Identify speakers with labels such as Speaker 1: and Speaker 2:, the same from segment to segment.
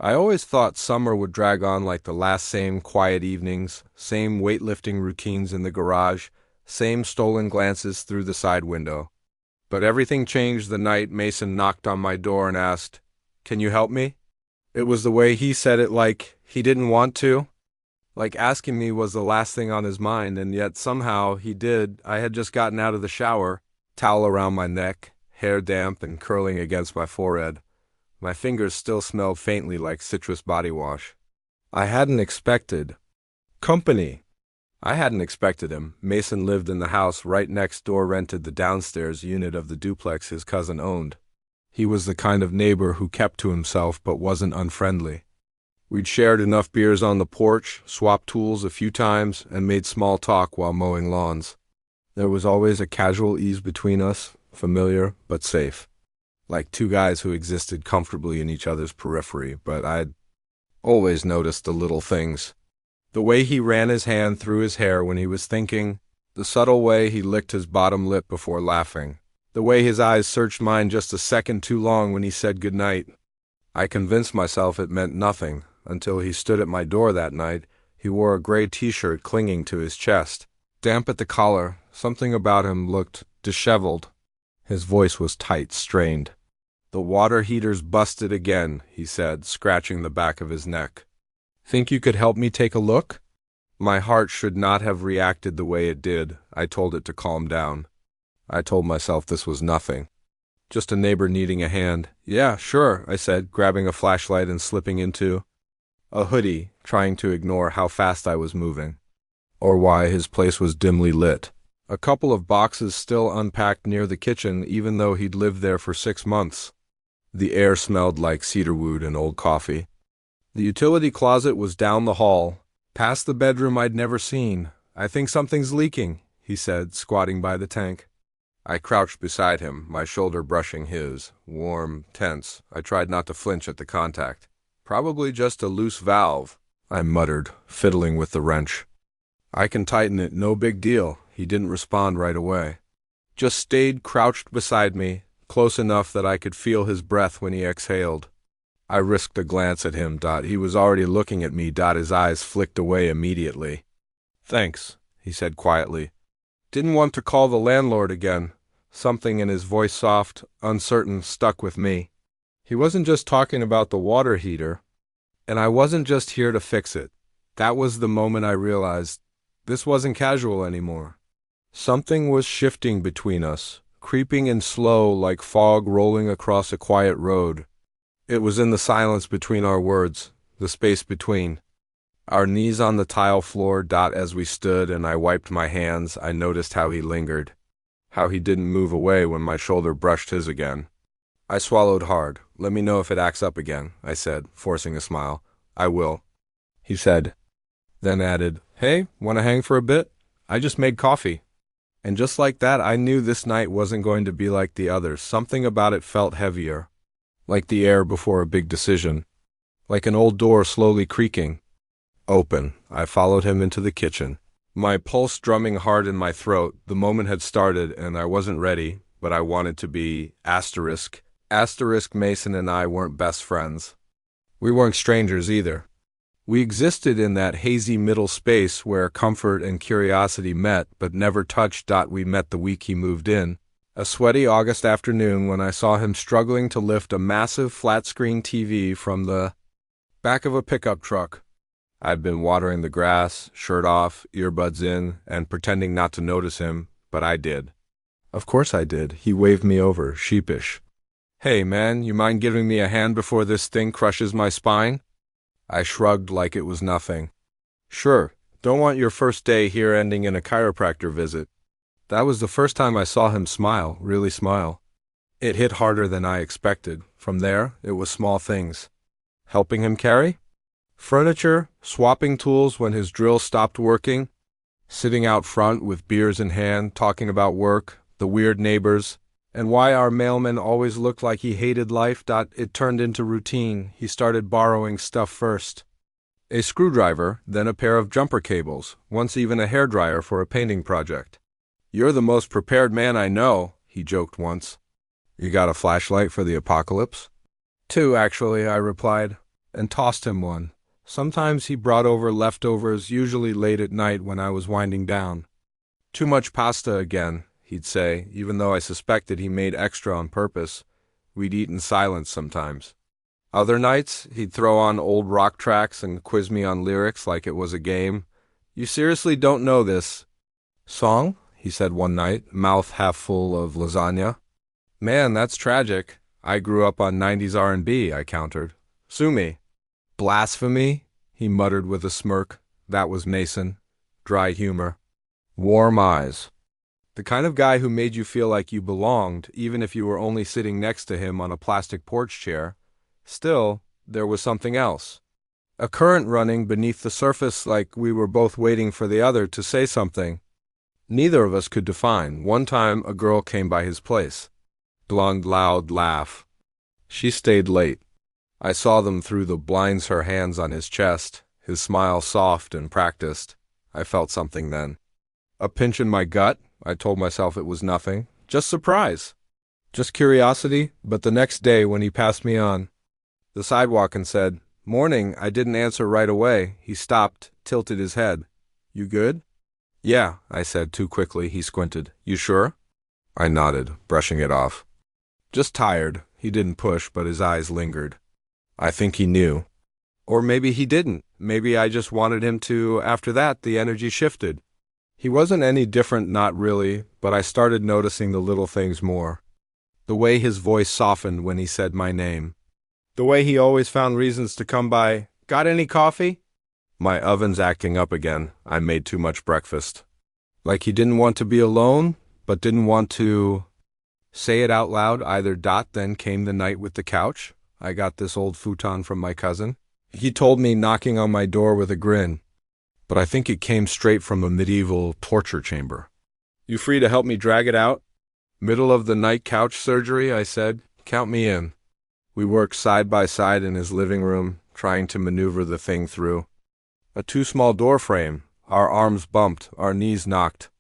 Speaker 1: I always thought summer would drag on like the last same quiet evenings, same weightlifting routines in the garage, same stolen glances through the side window. But everything changed the night Mason knocked on my door and asked, "Can you help me?" It was the way he said it, like he didn't want to. Like asking me was the last thing on his mind, and yet somehow he did. I had just gotten out of the shower, towel around my neck, hair damp and curling against my forehead. My fingers still smelled faintly like citrus body wash. I hadn't expected company. I hadn't expected him. Mason lived in the house right next door, rented the downstairs unit of the duplex his cousin owned. He was the kind of neighbor who kept to himself but wasn't unfriendly. We'd shared enough beers on the porch, swapped tools a few times, and made small talk while mowing lawns. There was always a casual ease between us, familiar but safe. Like two guys who existed comfortably in each other's periphery, but I'd always noticed the little things. The way he ran his hand through his hair when he was thinking, the subtle way he licked his bottom lip before laughing, the way his eyes searched mine just a second too long when he said goodnight. I convinced myself it meant nothing, until he stood at my door that night. He wore a gray t-shirt clinging to his chest, damp at the collar. Something about him looked disheveled. His voice was tight, strained. "The water heater's busted again," he said, scratching the back of his neck. "Think you could help me take a look?" My heart should not have reacted the way it did. I told it to calm down. I told myself this was nothing. Just a neighbor needing a hand. "Yeah, sure," I said, grabbing a flashlight and slipping into a hoodie, trying to ignore how fast I was moving, or why his place was dimly lit. A couple of boxes still unpacked near the kitchen, even though he'd lived there for 6 months. The air smelled like cedarwood and old coffee. The utility closet was down the hall, past the bedroom I'd never seen. "I think something's leaking," he said, squatting by the tank. I crouched beside him, my shoulder brushing his, warm, tense. I tried not to flinch at the contact. "Probably just a loose valve," I muttered, fiddling with the wrench. "I can tighten it, no big deal." He didn't respond right away. Just stayed crouched beside me, close enough that I could feel his breath when he exhaled. I risked a glance at him. He was already looking at me. His eyes flicked away immediately. "Thanks," he said quietly. "Didn't want to call the landlord again." Something in his voice, soft, uncertain, stuck with me. He wasn't just talking about the water heater, and I wasn't just here to fix it. That was the moment I realized this wasn't casual anymore. Something was shifting between us, creeping in slow like fog rolling across a quiet road. It was in the silence between our words, the space between. Our knees on the tile floor. As we stood and I wiped my hands, I noticed how he lingered, how he didn't move away when my shoulder brushed his again. I swallowed hard. "Let me know if it acts up again," I said, forcing a smile. "I will," he said, then added, "Hey, want to hang for a bit? I just made coffee." And just like that, I knew this night wasn't going to be like the others. Something about it felt heavier, like the air before a big decision, like an old door slowly creaking. Open. I followed him into the kitchen, my pulse drumming hard in my throat. The moment had started, and I wasn't ready, but I wanted to be. Asterisk Mason and I weren't best friends. We weren't strangers either. We existed in that hazy middle space where comfort and curiosity met, but never touched. We met the week he moved in, a sweaty August afternoon when I saw him struggling to lift a massive flat-screen TV from the back of a pickup truck. I'd been watering the grass, shirt off, earbuds in, and pretending not to notice him, but I did. Of course I did. He waved me over, sheepish. "Hey, man, you mind giving me a hand before this thing crushes my spine?" I shrugged like it was nothing. "Sure, don't want your first day here ending in a chiropractor visit." That was the first time I saw him smile, really smile. It hit harder than I expected. From there, it was small things. Helping him carry furniture, swapping tools when his drill stopped working, sitting out front with beers in hand, talking about work, the weird neighbors, and why our mailman always looked like he hated life. It turned into routine. He started borrowing stuff first. A screwdriver, then a pair of jumper cables, once even a hairdryer for a painting project. "You're the most prepared man I know," he joked once. "You got a flashlight for the apocalypse?" "Two, actually," I replied. and tossed him one. Sometimes he brought over leftovers, usually late at night when I was winding down. "Too much pasta again," he'd say, even though I suspected he made extra on purpose. We'd eat in silence sometimes. Other nights, he'd throw on old rock tracks and quiz me on lyrics like it was a game. "You seriously don't know this song?" he said one night, mouth half full of lasagna. "Man, that's tragic. I grew up on 90s R&B, I countered. "Sue me." "Blasphemy," he muttered with a smirk. That was Mason. Dry humor. Warm eyes. The kind of guy who made you feel like you belonged, even if you were only sitting next to him on a plastic porch chair. Still, there was something else. A current running beneath the surface, like we were both waiting for the other to say something. Neither of us could define. One time, a girl came by his place. Blonde, loud laugh. She stayed late. I saw them through the blinds, her hands on his chest, his smile soft and practiced. I felt something then. A pinch in my gut. I told myself it was nothing. Just surprise. Just curiosity. But the next day, when he passed me on the sidewalk and said, "Morning," I didn't answer right away. He stopped, tilted his head. "You good?" "Yeah," I said too quickly. He squinted. "You sure?" I nodded, brushing it off. "Just tired." He didn't push, but his eyes lingered. I think he knew. Or maybe he didn't. Maybe I just wanted him to. After that, the energy shifted. He wasn't any different, not really, but I started noticing the little things more. The way his voice softened when he said my name. The way he always found reasons to come by. "Got any coffee?" My oven's acting up again. I made too much breakfast. Like he didn't want to be alone, but didn't want to say it out loud either. Then came the night with the couch. I got this old futon from my cousin. He told me, knocking on my door with a grin. But I think it came straight from a medieval torture chamber. "You free to help me drag it out?" "Middle of the night couch surgery," I said. "Count me in." We worked side by side in his living room, trying to maneuver the thing through. A too small door frame. Our arms bumped, our knees knocked.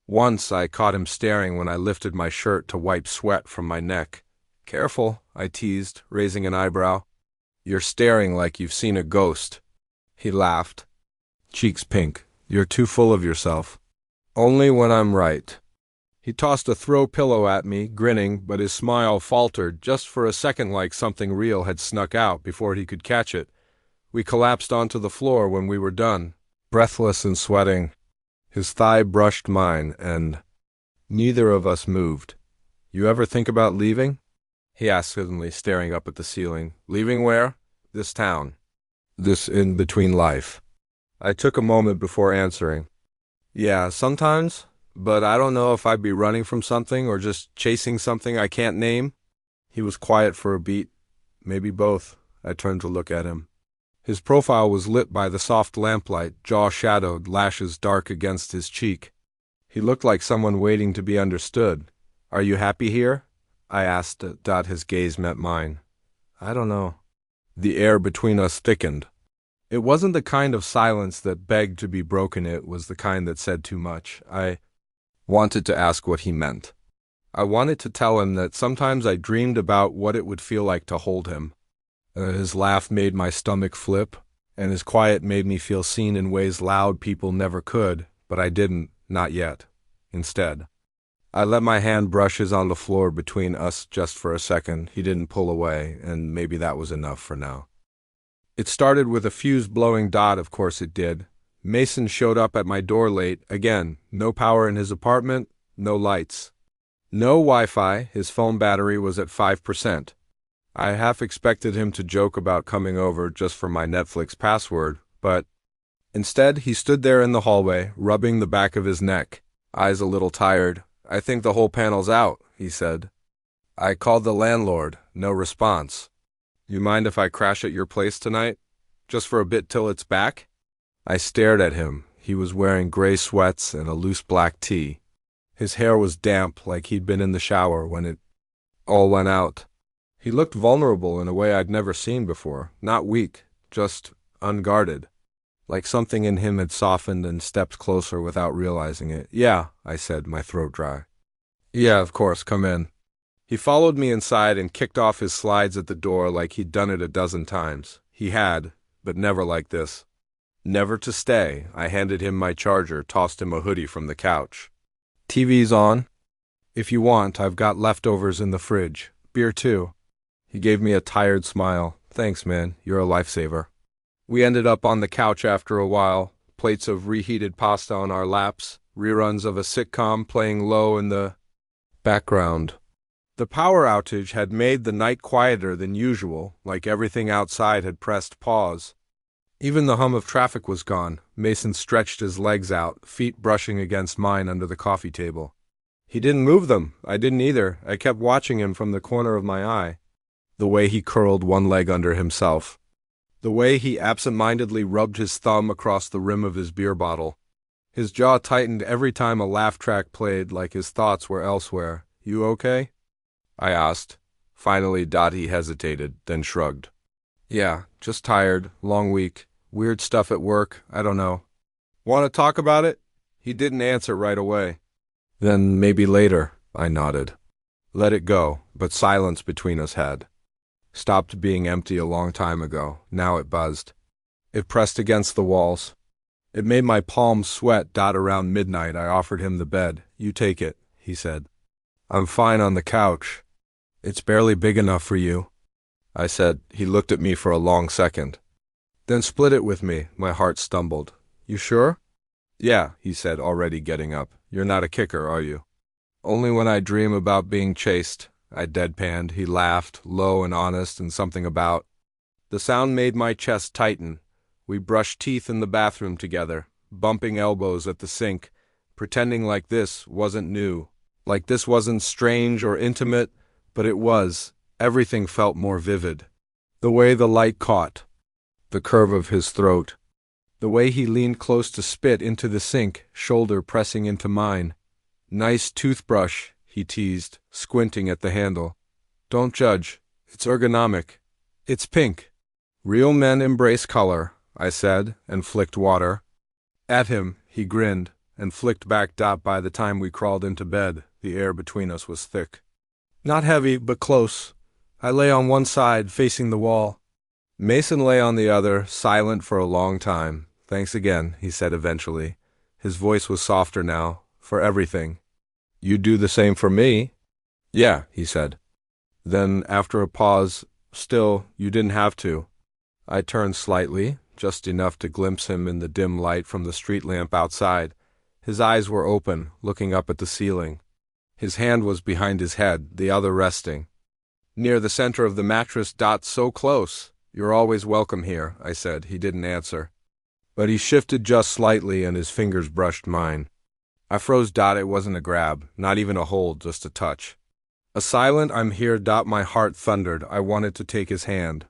Speaker 1: Once I caught him staring when I lifted my shirt to wipe sweat from my neck. "Careful," I teased, raising an eyebrow. "You're staring like you've seen a ghost." He laughed. Cheeks pink. "You're too full of yourself." "Only when I'm right." He tossed a throw pillow at me, grinning, but his smile faltered just for a second, like something real had snuck out before he could catch it. We collapsed onto the floor when we were done, breathless and sweating. His thigh brushed mine, and neither of us moved. "You ever think about leaving?" he asked suddenly, staring up at the ceiling. "Leaving where?" "This town. This in-between life." I took a moment before answering. "Yeah, sometimes, but I don't know if I'd be running from something or just chasing something I can't name." He was quiet for a beat. "Maybe both." I turned to look at him. His profile was lit by the soft lamplight, jaw shadowed, lashes dark against his cheek. He looked like someone waiting to be understood. "Are you happy here?" I asked. His gaze met mine. "I don't know." The air between us thickened. It wasn't the kind of silence that begged to be broken. It was the kind that said too much. I wanted to ask what he meant. I wanted to tell him that sometimes I dreamed about what it would feel like to hold him. His laugh made my stomach flip, and his quiet made me feel seen in ways loud people never could, but I didn't, not yet. Instead, I let my hand brush his on the floor between us just for a second. He didn't pull away, and maybe that was enough for now. It started with a fuse blowing. Of course it did. Mason showed up at my door late. Again, no power in his apartment, no lights. No Wi-Fi. His phone battery was at 5%. I half expected him to joke about coming over just for my Netflix password, but instead he stood there in the hallway, rubbing the back of his neck, eyes a little tired. "I think the whole panel's out," he said. "I called the landlord. No response. You mind if I crash at your place tonight? Just for a bit till it's back?" I stared at him. He was wearing gray sweats and a loose black tee. His hair was damp, like he'd been in the shower when it all went out. He looked vulnerable in a way I'd never seen before. Not weak, just unguarded. Like something in him had softened and stepped closer without realizing it. "Yeah," I said, my throat dry. "Yeah, of course, come in." He followed me inside and kicked off his slides at the door like he'd done it a dozen times. He had, but never like this. Never to stay. I handed him my charger, tossed him a hoodie from the couch. TV's on. If you want, I've got leftovers in the fridge. Beer too. He gave me a tired smile. Thanks, man. You're a lifesaver. We ended up on the couch after a while, plates of reheated pasta on our laps, reruns of a sitcom playing low in the background. The power outage had made the night quieter than usual, like everything outside had pressed pause. Even the hum of traffic was gone. Mason stretched his legs out, feet brushing against mine under the coffee table. He didn't move them. I didn't either. I kept watching him from the corner of my eye. The way he curled one leg under himself. The way he absent-mindedly rubbed his thumb across the rim of his beer bottle. His jaw tightened every time a laugh track played, like his thoughts were elsewhere. You okay? I asked. Finally, he hesitated, then shrugged. Yeah, just tired, long week, weird stuff at work, I don't know. Want to talk about it? He didn't answer right away. Then maybe later, I nodded. Let it go, but silence between us had stopped being empty a long time ago. Now it buzzed. It pressed against the walls. It made my palms sweat. Around midnight, I offered him the bed. You take it, he said. I'm fine on the couch. It's barely big enough for you, I said. He looked at me for a long second. Then split it with me. My heart stumbled. You sure? Yeah, he said, already getting up. You're not a kicker, are you? Only when I dream about being chased, I deadpanned. He laughed, low and honest, and something about. The sound made my chest tighten. We brushed teeth in the bathroom together, bumping elbows at the sink, pretending like this wasn't new, like this wasn't strange or intimate, but it was. Everything felt more vivid. The way the light caught, the curve of his throat, the way he leaned close to spit into the sink, shoulder pressing into mine. Nice toothbrush, he teased, squinting at the handle. Don't judge. It's ergonomic. It's pink. Real men embrace color, I said, and flicked water. At him, he grinned, and flicked back. By the time we crawled into bed, the air between us was thick. Not heavy, but close. I lay on one side, facing the wall. Mason lay on the other, silent for a long time. Thanks again, he said eventually. His voice was softer now, for everything. You'd do the same for me? Yeah, he said. Then, after a pause, still, you didn't have to. I turned slightly, just enough to glimpse him in the dim light from the street lamp outside. His eyes were open, looking up at the ceiling. His hand was behind his head, the other resting. Near the center of the mattress. So close. You're always welcome here, I said. He didn't answer. But he shifted just slightly, and his fingers brushed mine. I froze. It wasn't a grab, not even a hold, just a touch. A silent I'm here. My heart thundered. I wanted to take his hand.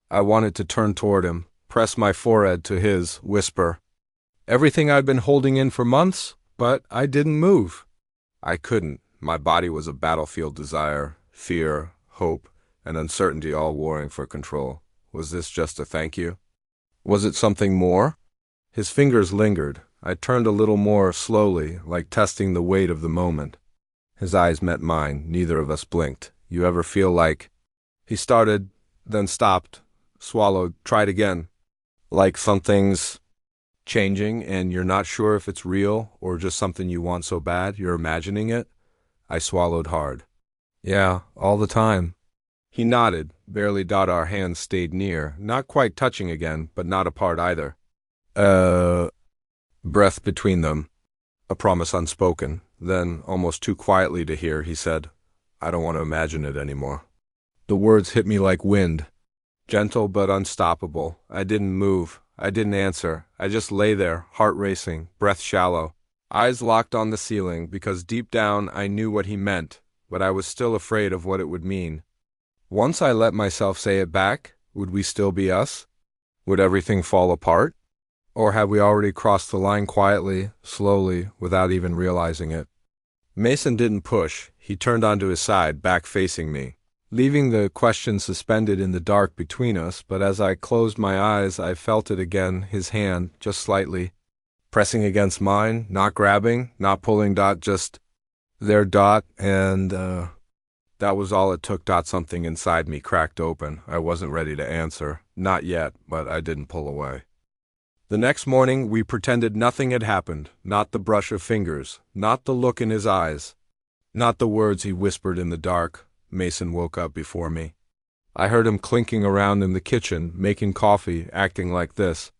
Speaker 1: I wanted to turn toward him, press my forehead to his, whisper. Everything I'd been holding in for months, but I didn't move. I couldn't. My body was a battlefield. Desire, fear, hope, and uncertainty all warring for control. Was this just a thank you? Was it something more? His fingers lingered. I turned a little more slowly, like testing the weight of the moment. His eyes met mine. Neither of us blinked. You ever feel like... He started, then stopped, swallowed, tried again. Like something's changing and you're not sure if it's real or just something you want so bad you're imagining it? I swallowed hard. Yeah, all the time. He nodded, barely. Our hands stayed near, not quite touching again, but not apart either. Breath between them. A promise unspoken. Then, almost too quietly to hear, he said, I don't want to imagine it anymore. The words hit me like wind. Gentle but unstoppable. I didn't move. I didn't answer. I just lay there, heart racing, breath shallow. Eyes locked on the ceiling, because deep down I knew what he meant, but I was still afraid of what it would mean. Once I let myself say it back, would we still be us? Would everything fall apart? Or had we already crossed the line quietly, slowly, without even realizing it? Mason didn't push. He turned onto his side, back facing me, leaving the question suspended in the dark between us, but as I closed my eyes, I felt it again, his hand, just slightly, pressing against mine, not grabbing, not pulling. Just there. And, That was all it took. Something inside me cracked open. I wasn't ready to answer. Not yet, but I didn't pull away. The next morning, we pretended nothing had happened. Not the brush of fingers. Not the look in his eyes. Not the words he whispered in the dark. Mason woke up before me. I heard him clinking around in the kitchen, making coffee, acting like this.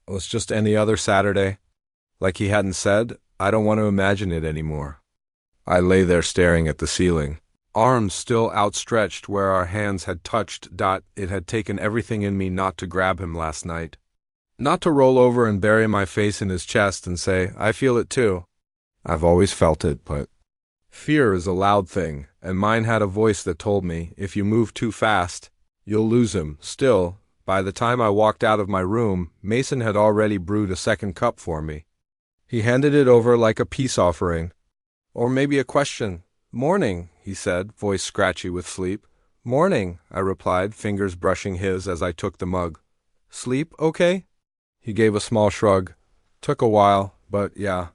Speaker 1: It was just any other Saturday. Like he hadn't said, I don't want to imagine it anymore. I lay there staring at the ceiling, arms still outstretched where our hands had touched. It had taken everything in me not to grab him last night. Not to roll over and bury my face in his chest and say, I feel it too. I've always felt it, but fear is a loud thing, and mine had a voice that told me, if you move too fast, you'll lose him. Still, by the time I walked out of my room, Mason had already brewed a second cup for me. He handed it over like a peace offering. Or maybe a question. Morning, he said, voice scratchy with sleep. Morning, I replied, fingers brushing his as I took the mug. Sleep okay? He gave a small shrug. Took a while, but yeah.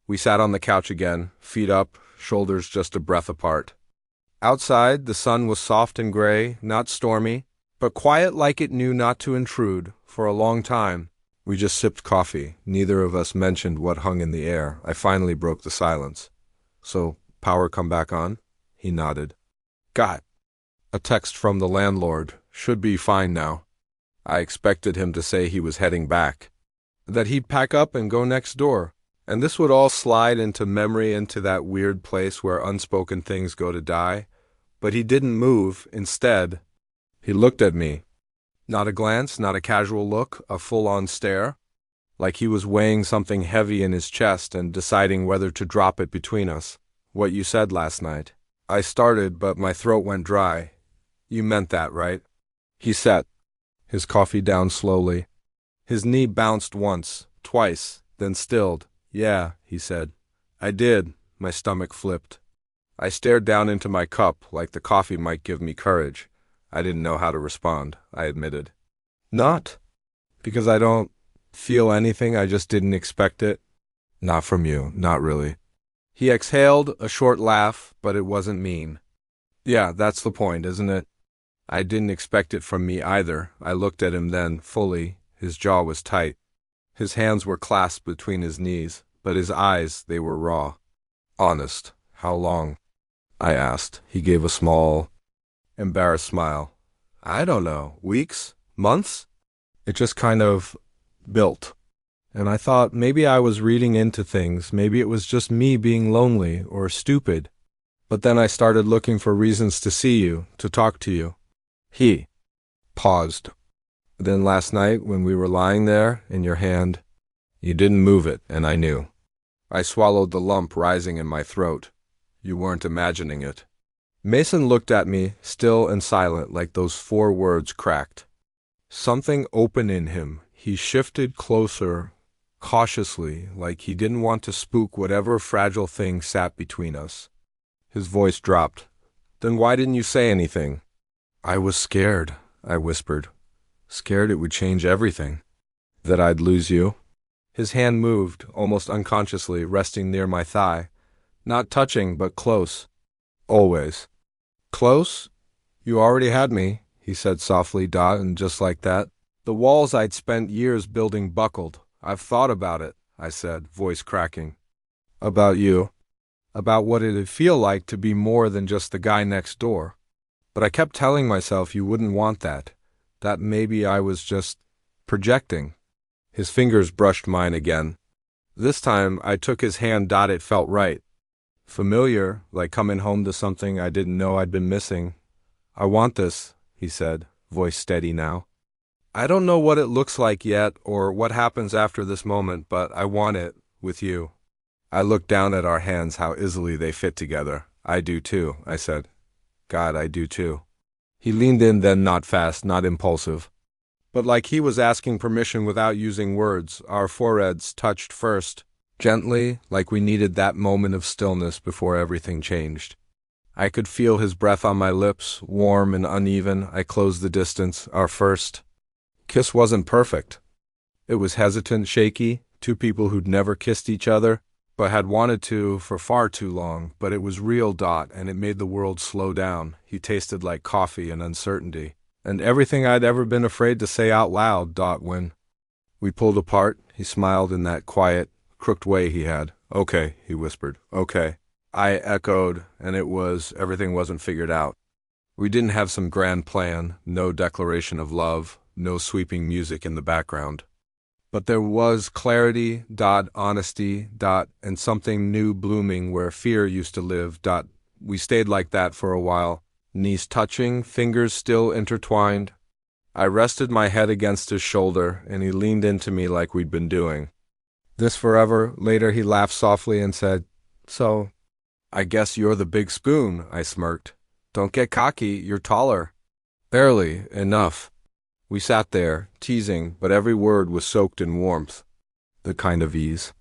Speaker 1: We sat on the couch again, feet up, shoulders just a breath apart. Outside, the sun was soft and gray, not stormy, but quiet like it knew not to intrude. For a long time, we just sipped coffee. Neither of us mentioned what hung in the air. I finally broke the silence. So, power come back on? He nodded. Got a text from the landlord. Should be fine now. I expected him to say he was heading back, that he'd pack up and go next door, and this would all slide into memory, into that weird place where unspoken things go to die. But he didn't move. Instead, he looked at me. Not a glance, not a casual look, a full-on stare, like he was weighing something heavy in his chest and deciding whether to drop it between us. What you said last night. I started, but my throat went dry. You meant that, right? He sat, his coffee down slowly. His knee bounced once, twice, then stilled. Yeah, he said. I did. My stomach flipped. I stared down into my cup like the coffee might give me courage. I didn't know how to respond, I admitted. Not because I don't feel anything, I just didn't expect it. Not from you, not really. He exhaled, a short laugh, but it wasn't mean. Yeah, that's the point, isn't it? I didn't expect it from me either. I looked at him then, fully. His jaw was tight. His hands were clasped between his knees, but his eyes, they were raw. Honest. How long? I asked. He gave a small, embarrassed smile. I don't know. Weeks? Months? It just kind of built. And I thought maybe I was reading into things. Maybe it was just me being lonely or stupid. But then I started looking for reasons to see you, to talk to you. He paused. Then last night, when we were lying there, in your hand, you didn't move it, and I knew. I swallowed the lump rising in my throat. You weren't imagining it. Mason looked at me, still and silent, like those 4 words cracked. Something open in him. He shifted closer, cautiously, like he didn't want to spook whatever fragile thing sat between us. His voice dropped. Then why didn't you say anything? I was scared, I whispered. Scared it would change everything. That I'd lose you. His hand moved, almost unconsciously, resting near my thigh. Not touching, but close. Always. Close? You already had me, he said softly, and just like that. The walls I'd spent years building buckled. I've thought about it, I said, voice cracking. About you. About what it'd feel like to be more than just the guy next door. But I kept telling myself you wouldn't want that. That maybe I was just projecting. His fingers brushed mine again. This time I took his hand. It felt right. Familiar, like coming home to something I didn't know I'd been missing. I want this, he said, voice steady now. I don't know what it looks like yet or what happens after this moment, but I want it with you. I looked down at our hands, how easily they fit together. I do too, I said. God, I do too. He leaned in then, not fast, not impulsive. But like he was asking permission without using words, our foreheads touched first, gently, like we needed that moment of stillness before everything changed. I could feel his breath on my lips, warm and uneven. I closed the distance. Our first kiss wasn't perfect. It was hesitant, shaky, 2 people who'd never kissed each other, but had wanted to for far too long, but it was real, and it made the world slow down. He tasted like coffee and uncertainty, and everything I'd ever been afraid to say out loud. When we pulled apart, he smiled in that quiet, crooked way he had. Okay, he whispered. Okay. I echoed, and everything wasn't figured out. We didn't have some grand plan, no declaration of love, no sweeping music in the background. But there was clarity, honesty, and something new blooming where fear used to live. We stayed like that for a while, knees touching, fingers still intertwined. I rested my head against his shoulder, and he leaned into me like we'd been doing. This forever. Later he laughed softly and said, "So, I guess you're the big spoon," I smirked. "Don't get cocky, you're taller." "Barely enough." We sat there, teasing, but every word was soaked in warmth. The kind of ease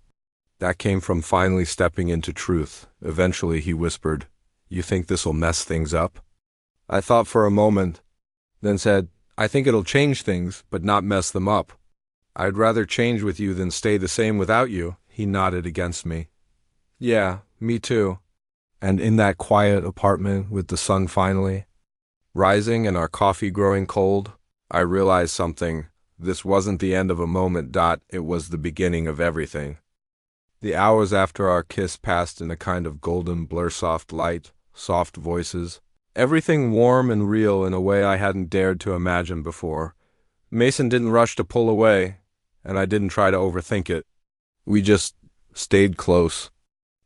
Speaker 1: that came from finally stepping into truth. Eventually he whispered, "You think this'll mess things up?" I thought for a moment, then said, "I think it'll change things, but not mess them up. I'd rather change with you than stay the same without you." He nodded against me. "Yeah, me too." And in that quiet apartment with the sun finally rising and our coffee growing cold, I realized something. This wasn't the end of a moment. It was the beginning of everything. The hours after our kiss passed in a kind of golden blur, soft light, soft voices, everything warm and real in a way I hadn't dared to imagine before. Mason didn't rush to pull away, and I didn't try to overthink it. We just stayed close.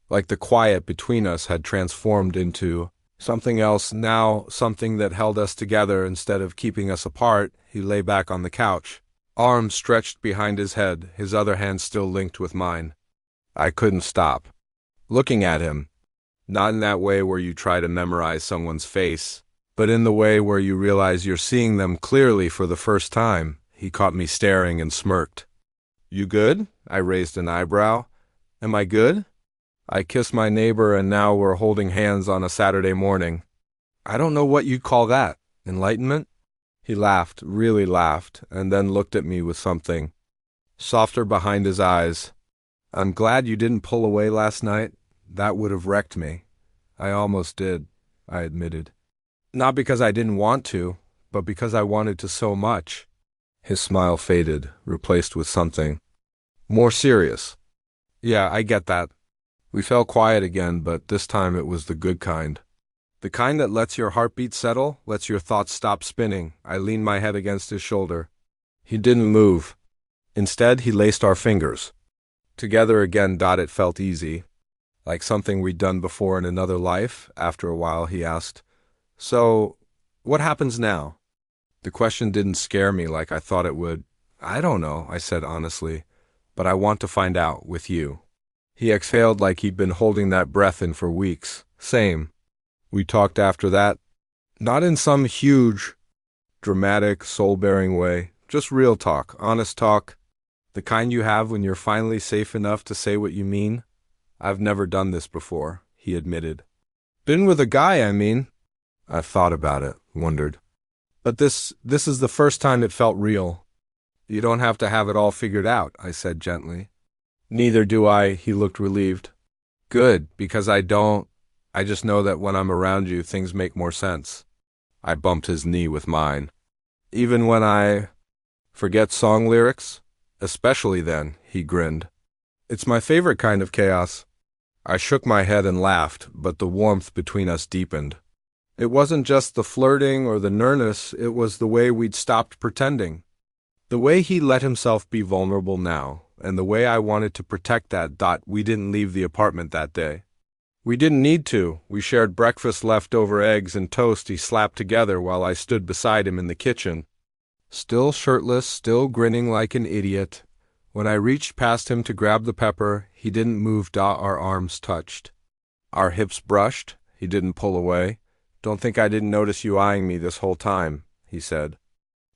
Speaker 1: Like the quiet between us had transformed into something else now, something that held us together instead of keeping us apart. He lay back on the couch, arms stretched behind his head, his other hand still linked with mine. I couldn't stop looking at him, not in that way where you try to memorize someone's face, but in the way where you realize you're seeing them clearly for the first time. He caught me staring and smirked. "You good?" I raised an eyebrow. "Am I good?" I kissed my neighbor, and now we're holding hands on a Saturday morning. "I don't know what you'd call that. Enlightenment?" He laughed, really laughed, and then looked at me with something softer behind his eyes. "I'm glad you didn't pull away last night. That would have wrecked me." "I almost did," I admitted. "Not because I didn't want to, but because I wanted to so much." His smile faded, replaced with something more serious. "Yeah, I get that." We fell quiet again, but this time it was the good kind. The kind that lets your heartbeat settle, lets your thoughts stop spinning. I leaned my head against his shoulder. He didn't move. Instead, he laced our fingers together again. It felt easy, like something we'd done before in another life. After a while, he asked, "So, what happens now?" The question didn't scare me like I thought it would. "I don't know," I said honestly, "but I want to find out with you." He exhaled like he'd been holding that breath in for weeks. Same. We talked after that, not in some huge, dramatic, soul-bearing way, just real talk, honest talk, the kind you have when you're finally safe enough to say what you mean. "I've never done this before," he admitted. "Been with a guy, I mean." I thought about it, wondered. "But this is the first time it felt real." "You don't have to have it all figured out," I said gently. "Neither do I," he looked relieved. "Good, because I don't. I just know that when I'm around you, things make more sense." I bumped his knee with mine. "Even when I forget song lyrics?" "Especially then," he grinned. "It's my favorite kind of chaos." I shook my head and laughed, but the warmth between us deepened. It wasn't just the flirting or the nearness, it was the way we'd stopped pretending. The way he let himself be vulnerable now, and the way I wanted to protect that. We didn't leave the apartment that day. We didn't need to. We shared breakfast, leftover eggs and toast he slapped together while I stood beside him in the kitchen. Still shirtless, still grinning like an idiot. When I reached past him to grab the pepper, he didn't move. Our arms touched. Our hips brushed. He didn't pull away. "Don't think I didn't notice you eyeing me this whole time," he said,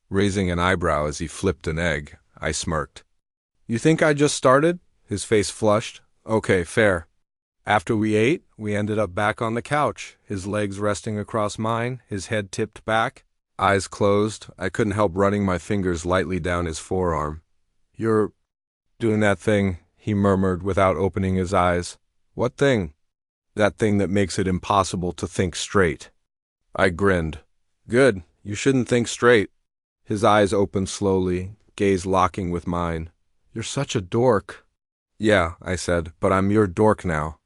Speaker 1: raising an eyebrow as he flipped an egg. I smirked. "You think I just started?" His face flushed. "Okay, fair." After we ate, we ended up back on the couch, his legs resting across mine, his head tipped back, eyes closed. I couldn't help running my fingers lightly down his forearm. "You're doing that thing," he murmured without opening his eyes. What thing? That thing that makes it impossible to think straight. I grinned. Good, you shouldn't think straight. His eyes opened slowly, gaze locking with mine. You're such a dork. Yeah, I said, but I'm your dork now.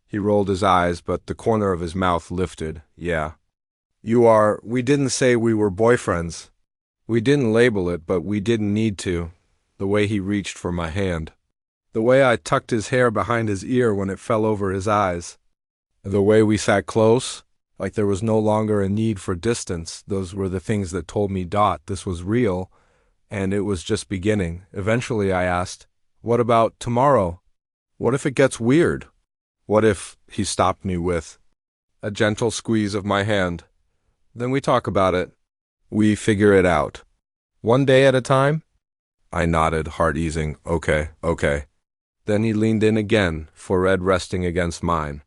Speaker 1: He rolled his eyes, but the corner of his mouth lifted. Yeah. You are. We didn't say we were boyfriends. We didn't label it, but we didn't need to. The way he reached for my hand. The way I tucked his hair behind his ear when it fell over his eyes. The way we sat close, like there was no longer a need for distance. Those were the things that told me, this was real, and it was just beginning. Eventually I asked, what about tomorrow? What if it gets weird? What if, he stopped me with a gentle squeeze of my hand. Then we talk about it. We figure it out. One day at a time? I nodded, heart easing. Okay. Then he leaned in again, forehead resting against mine.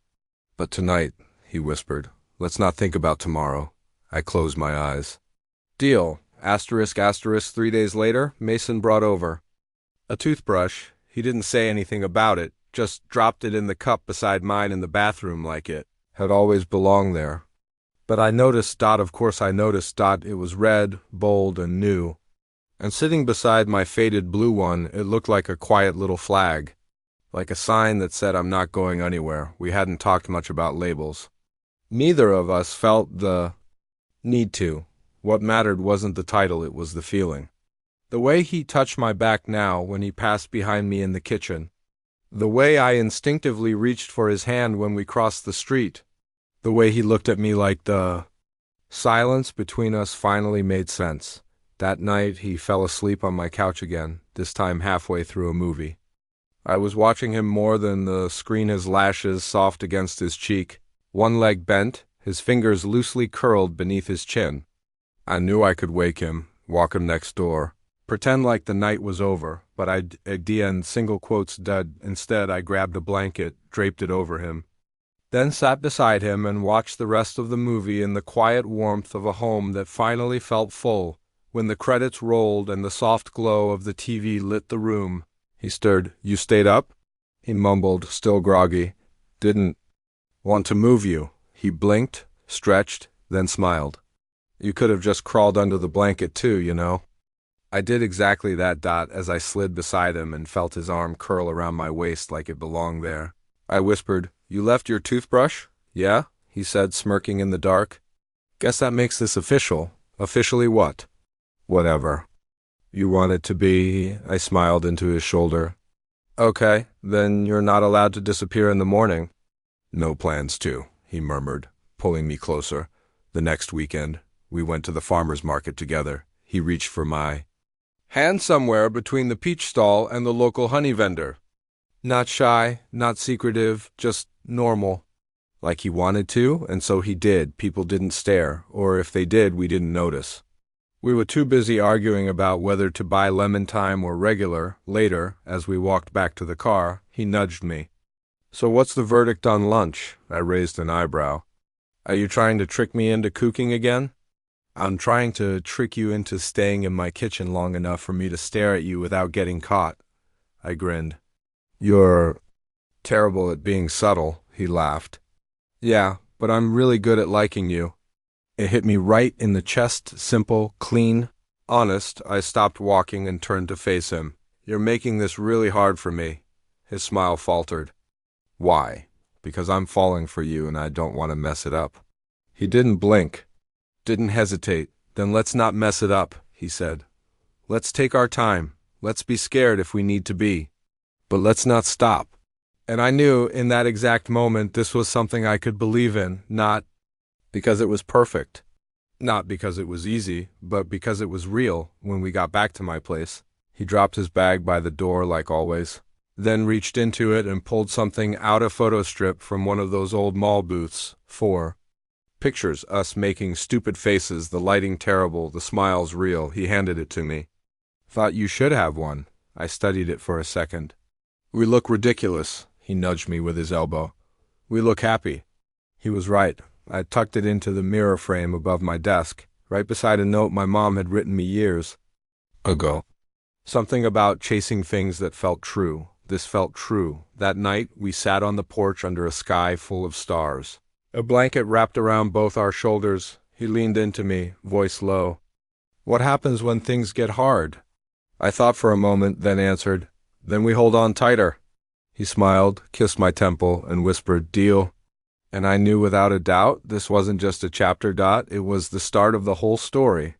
Speaker 1: But tonight, he whispered, let's not think about tomorrow. I closed my eyes. Deal. Asterisk, 3 days later, Mason brought over a toothbrush. He didn't say anything about it, just dropped it in the cup beside mine in the bathroom like it had always belonged there. But I noticed, of course I noticed, it was red, bold, and new. And sitting beside my faded blue one, it looked like a quiet little flag. Like a sign that said I'm not going anywhere. We hadn't talked much about labels. Neither of us felt the need to. What mattered wasn't the title, it was the feeling. The way he touched my back now when he passed behind me in the kitchen. The way I instinctively reached for his hand when we crossed the street. The way he looked at me like the silence between us finally made sense. That night he fell asleep on my couch again, this time halfway through a movie. I was watching him more than the screen, his lashes soft against his cheek, one leg bent, his fingers loosely curled beneath his chin. I knew I could wake him, walk him next door, pretend like the night was over, but in single quotes dud. Instead, I grabbed a blanket, draped it over him, then sat beside him and watched the rest of the movie in the quiet warmth of a home that finally felt full. When the credits rolled and the soft glow of the TV lit the room, he stirred. You stayed up? He mumbled, still groggy. Didn't want to move you. He blinked, stretched, then smiled. You could have just crawled under the blanket too, you know. I did exactly that, as I slid beside him and felt his arm curl around my waist like it belonged there. I whispered, You left your toothbrush? Yeah, he said, smirking in the dark. Guess that makes this official. Officially what? Whatever you want it to be, I smiled into his shoulder. Okay, then you're not allowed to disappear in the morning. No plans to, he murmured, pulling me closer. The next weekend, we went to the farmer's market together. He reached for my hand somewhere between the peach stall and the local honey vendor. Not shy, not secretive, just normal. Like he wanted to, and so he did. People didn't stare, or if they did, we didn't notice. We were too busy arguing about whether to buy lemon thyme or regular. Later, as we walked back to the car, he nudged me. So what's the verdict on lunch? I raised an eyebrow. Are you trying to trick me into cooking again? I'm trying to trick you into staying in my kitchen long enough for me to stare at you without getting caught. I grinned. You're terrible at being subtle, he laughed. Yeah, but I'm really good at liking you. It hit me right in the chest, simple, clean, honest. I stopped walking and turned to face him. You're making this really hard for me. His smile faltered. Why? Because I'm falling for you and I don't want to mess it up. He didn't blink, didn't hesitate. Then let's not mess it up, he said. Let's take our time. Let's be scared if we need to be. But let's not stop. And I knew in that exact moment this was something I could believe in, not because it was perfect, not because it was easy, but because it was real. When we got back to my place, he dropped his bag by the door like always, then reached into it and pulled something out, a photo strip from one of those old mall booths. 4 pictures, us making stupid faces, the lighting terrible, the smiles real. He handed it to me. Thought you should have one. I studied it for a second. We look ridiculous, he nudged me with his elbow. We look happy. He was right. I tucked it into the mirror frame above my desk, right beside a note my mom had written me years ago. Something about chasing things that felt true. this felt true. That night, we sat on the porch under a sky full of stars. A blanket wrapped around both our shoulders. He leaned into me, voice low. "What happens when things get hard?" I thought for a moment, then answered, "Then we hold on tighter." He smiled, kissed my temple, and whispered, "Deal." And I knew without a doubt this wasn't just a chapter. It was the start of the whole story.